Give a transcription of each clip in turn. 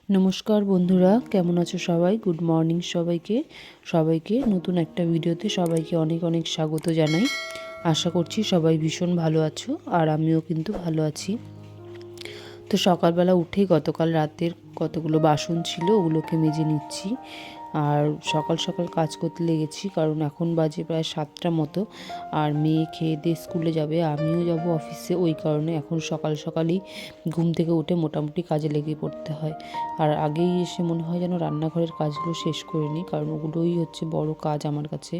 নমস্কার বন্ধুরা, কেমন আছো সবাই? গুড মর্নিং সবাইকে নতুন একটা ভিডিওতে সবাইকে অনেক অনেক স্বাগত জানাই। আশা করছি সবাই ভীষণ ভালো আছো, আর আমিও কিন্তু ভালো আছি। তো সকালবেলা উঠেই গতকাল রাতের কতগুলো বাসন ছিল, ওগুলোকে মেজে নিচ্ছি। আর সকাল সকাল কাজ করতে লেগেছি, কারণ এখন বাজে প্রায় 7টা মতো। আর মেয়ে খেয়ে দিয়ে স্কুলে যাবে, আমিও যাব অফিসে। ওই কারণে এখন সকাল সকালই ঘুম থেকে উঠে মোটামুটি কাজে লেগে পড়তে হয়। আর আগেই এসে মনে হয় যেন রান্নাঘরের কাজগুলো শেষ করে নিই, কারণ ওগুলোই হচ্ছে বড় কাজ আমার কাছে।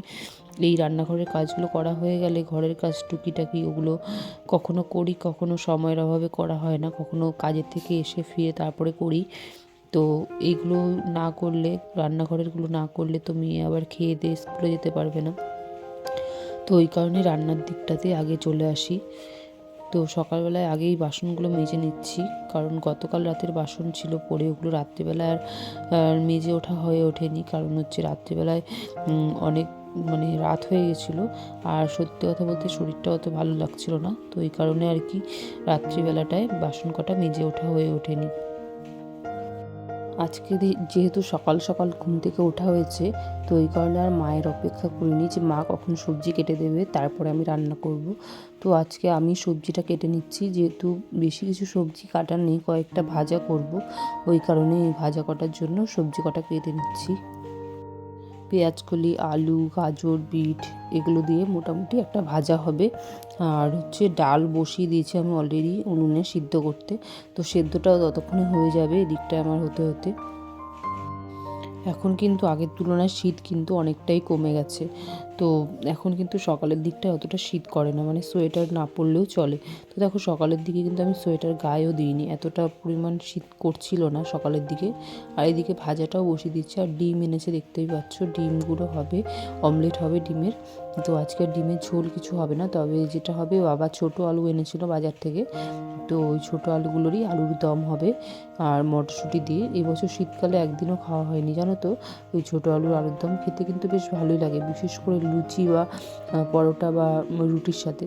এই রান্নাঘরের কাজগুলো করা হয়ে গেলে ঘরের কাজ টুকিটাকি ওগুলো কখনো করি, কখনো সময়ের অভাবে করা হয় না, কখনো কাজের থেকে এসে ফিরে তারপরে করি। তো এইগুলো না করলে, রান্নাঘরেরগুলো না করলে তো মেয়ে আবার খেয়ে দিয়ে স্কুলে যেতে পারবে না। তো ওই কারণে রান্নার দিকটাতে আগে চলে আসি। তো সকালবেলায় আগেই বাসনগুলো মেজে নিচ্ছি, কারণ গতকাল রাতের বাসন ছিল পড়ে, ওগুলো রাত্রিবেলায় আর মেজে ওঠা হয়ে ওঠেনি। কারণ হচ্ছে রাত্রিবেলায় অনেক রাত হয়ে গেছিলো, আর সত্যি কথা বলতে শরীরটা অত ভালো লাগছিল না। তো এই কারণে আর কি রাত্রিবেলাটায় বাসন কটা মেজে ওঠা হয়ে ওঠেনি। আজকে যেহেতু সকাল সকাল ঘুম থেকে ওঠা হয়েছে, তো এই কারণে আর মায়ের অপেক্ষা করিনি যে মা কখন সবজি কেটে দেবে তারপরে আমি রান্না করব। তো আজকে আমি সবজিটা কেটে নিচ্ছি, যেহেতু বেশি কিছু সবজি কাটার নেই, কয়েকটা ভাজা করব। ওই কারণে এই ভাজা কটার জন্য সবজি কটা কেটে নিচ্ছি। পেঁয়াজকলি, আলু, গাজর, বিট এগুলো দিয়ে মোটামুটি একটা ভাজা হবে। আর হচ্ছে ডাল বসিয়ে দিয়েছি আমি অলরেডি উনুনে সিদ্ধ করতে। তো সেদ্ধটাও ততক্ষণে হয়ে যাবে এদিকটা আমার হতে হতে। এখন কিন্তু আগের তুলনায় শীত কিন্তু অনেকটাই কমে গেছে। তো এখন কিন্তু সকালের দিকটা অতটা শীত করে না, সোয়েটার না পরলেও চলে। তো দেখো সকালের দিকে কিন্তু আমি সোয়েটার গায়েও দিইনি, এতটা পরিমাণ শীত করছিল না সকালের দিকে। আর এদিকে ভাজাটাও বসিয়ে দিচ্ছি, আর ডিম এনেছে দেখতেই পাচ্ছ, ডিমগুলো হবে, অমলেট হবে ডিমের। তো আজকে ডিমের ঝোল কিছু হবে না, তবে যেটা হবে বাবা ছোটো আলু এনেছিল বাজার থেকে, তো ওই ছোটো আলুগুলোরই আলুর দম হবে আর মটরশুঁটি দিয়ে। এবছর শীতকালে একদিনও খাওয়া হয়নি জানো তো, ওই ছোটো আলুর দম খেতে কিন্তু বেশ ভালোই লাগে, বিশেষ করে লুচি বা পরোটা বা রুটির সাথে।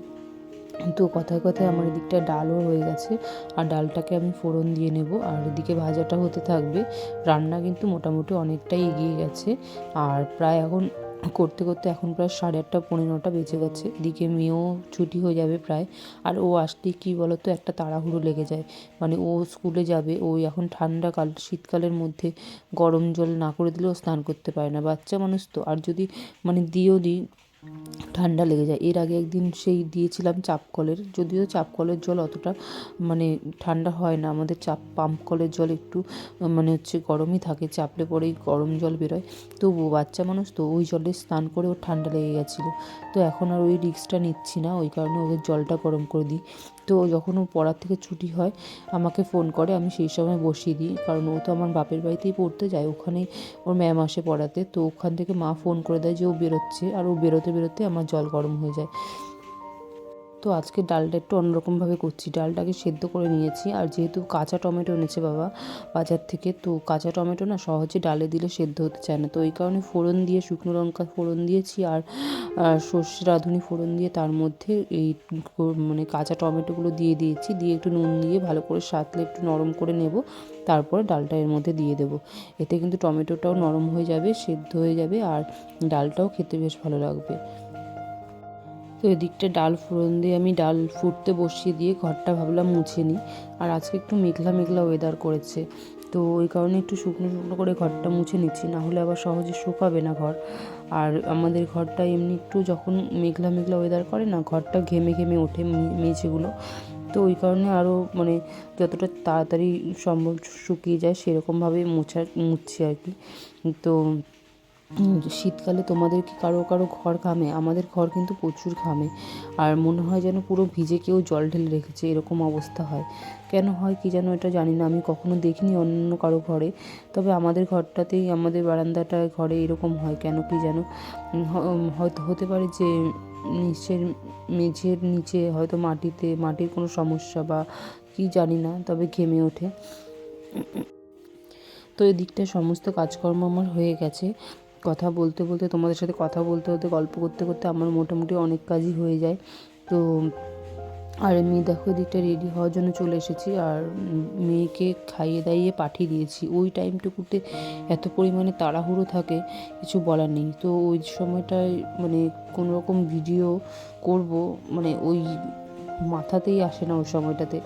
তো কথায় কথায় আমার এদিকটা ডালও হয়ে গেছে, আর ডালটাকে আমি ফোড়ন দিয়ে নেব, আর এদিকে ভাজাটা হতে থাকবে। রান্না কিন্তু মোটামুটি অনেকটাই এগিয়ে গেছে, আর প্রায় এখন করতে করতে এখন প্রায় 8:30 পৌনে 9টা বেজে গেছে। এদিকে মেয়েও ছুটি হয়ে যাবে প্রায়। আর ও আসলেই কী বলো তো, একটা তাড়াহুড়ো লেগে যায়। ও স্কুলে যাবে, ওই এখন ঠান্ডাকাল, শীতকালের মধ্যে গরম জল না করে দিলেও স্নান করতে পারে না, বাচ্চা মানুষ তো। আর যদি দিয়েও দিই, ঠান্ডা লেগে যায়। এর আগে একদিন সেই দিয়েছিলাম চাপ কলের, যদিও চাপ কলের জল অতটা ঠান্ডা হয় না, আমাদের পাম্প কলের জল একটু গরমই থাকে, চাপলে পরেই গরম জল বেরোয়। তবুও বাচ্চা মানুষ তো, ওই জলে স্নান করে ওর ঠান্ডা লেগে গেছিলো। তো এখন আর ওই রিস্কটা নিচ্ছি না, ওই কারণে ওদের জলটা গরম করে দিই। তো যখন ও পড়ার থেকে ছুটি হয় আমাকে ফোন করে, আমি সেই সময় বসিয়ে দিই, কারণ ও তো আমার বাপের বাড়িতেই পড়তে যায়, ওখানেই ওর ম্যাম আসে পড়াতে। তো ওখান থেকে মা ফোন করে দেয় যে ও বেরোচ্ছে, আর ও বেরোতে বেরোতে আমার জল গরম হয়ে যায়। তো আজকে ডালটা একটু অন্যরকমভাবে করছি, ডালটাকে সেদ্ধ করে নিয়েছি। আর যেহেতু কাঁচা টমেটো এনেছে বাবা বাজার থেকে, তো কাঁচা টমেটো না সহজে ডালে দিলে সেদ্ধ হতে চায় না, তো ওই কারণে ফোড়ন দিয়ে, শুকনো লঙ্কা ফোড়ন দিয়েছি, আর সর্ষে রাঁধুনি ফোড়ন দিয়ে তার মধ্যে এই কাঁচা টমেটোগুলো দিয়ে দিয়েছি, দিয়ে একটু নুন দিয়ে ভালো করে সাঁতলে একটু নরম করে নেব, তারপরে ডালটা এর মধ্যে দিয়ে দেবো। এতে কিন্তু টমেটোটাও নরম হয়ে যাবে, সেদ্ধ হয়ে যাবে, আর ডালটাও খেতে বেশ ভালো লাগবে। তো এদিকটা ডাল ফোড়ন দিয়ে আমি ডাল ফুটতে বসিয়ে দিয়ে ঘরটা ভাবলাম মুছে নিই। আর আজকে একটু মেঘলা মেঘলা ওয়েদার করেছে, তো ওই কারণে একটু শুকনো শুকনো করে ঘরটা মুছে নিচ্ছি, না হলে আবার সহজে শুকাবে না ঘর। আর আমাদের ঘরটা এমনি একটু যখন মেঘলা মেঘলা ওয়েদার করে না, ঘরটা ঘেমে ঘেমে ওঠে মেঝেগুলো। তো ওই কারণে আরও যতটা তাড়াতাড়ি সম্ভব শুকিয়ে যায় সেরকমভাবে মুছছি আর কি। তো শীতকালে তোমাদের কি কারো কারো ঘর ঘামে? আমাদের ঘর কিন্তু প্রচুর ঘামে, আর মনে হয় যেন পুরো ভিজে কেউ জল ঢেলে রেখেছে, এরকম অবস্থা হয়। কেন হয় কি যেন এটা জানি না, আমি কখনো দেখিনি অন্য কারো ঘরে, তবে আমাদের ঘরটাতেই, আমাদের বারান্দাটায় ঘরে এরকম হয় কেন কি যেন। হয়তো হতে পারে যে নিচের মেঝের নিচে হয়তো মাটির কোনো সমস্যা বা কি জানি না, তবে ঘেমে ওঠে। তো এই দিকটায় সমস্ত কাজকর্ম আমার হয়ে গেছে। কথা বলতে বলতে, তোমাদের সাথে কথা বলতে বলতে, গল্প করতে করতে আমার মোটামুটি অনেক কাজই হয়ে যায়। তো আর আমি দেখো এদিকটা রেডি হওয়ার জন্য চলে এসেছি, আর মেয়েকে খাইয়ে দাইয়ে পাঠিয়ে দিয়েছি। ওই টাইমটুকুতে এত পরিমাণে তাড়াহুড়ো থাকে কিছু বলার নেই। তো ওই সময়টায় মানে কোনো রকম ভিডিও করব মানে ওই মাথাতেই আসে না ওই সময়টাতে।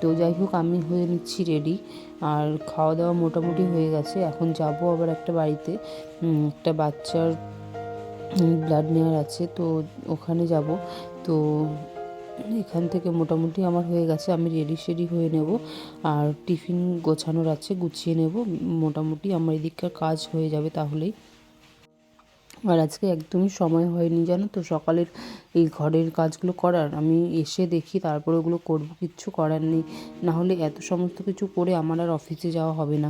তো যাই হোক আমি হয়ে নিচ্ছি রেডি, আর খাওয়া দাওয়া মোটামুটি হয়ে গেছে। এখন যাব আবার একটা বাড়িতে, একটা বাচ্চার ব্লাড নেওয়ার আছে, তো ওখানে যাব। তো এখান থেকে মোটামুটি আমার হয়ে গেছে, আমি রেডি হয়ে নেব, আর টিফিন গোছানোর আছে গুছিয়ে নেব। মোটামুটি আমার এদিককার কাজ হয়ে যাবে তাহলেই। আর আজকে একদমই সময় হয়নি জানো তো সকালের এই ঘরের কাজগুলো করার। আমি এসে দেখি তারপরে ওগুলো করবো, কিচ্ছু করার নেই। না হলে এত সমস্ত কিছু করে আমার আর অফিসে যাওয়া হবে না।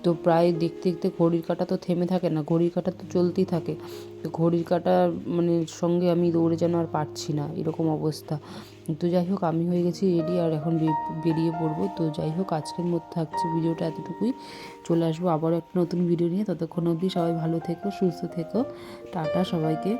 তো প্রায় দেখতে দেখতে ঘড়ির কাঁটা তো থেমে থাকে না, ঘড়ির কাঁটা তো চলতেই থাকে। তো ঘড়ির কাঁটা মানে সঙ্গে আমি দৌড়ে যেন আর পারছি না, এরকম অবস্থা। তো যাই হোক আমি হয়ে গেছি রেডি, আর এখন বেরিয়ে পড়বো। তো যাই হোক আজকের মধ্যে থাকছে ভিডিওটা এতটুকুই। চলে আসবো আবারও একটা নতুন ভিডিও নিয়ে। ততক্ষণ অবধি সবাই ভালো থেকো, সুস্থ থেকো। টাটা সবাইকে।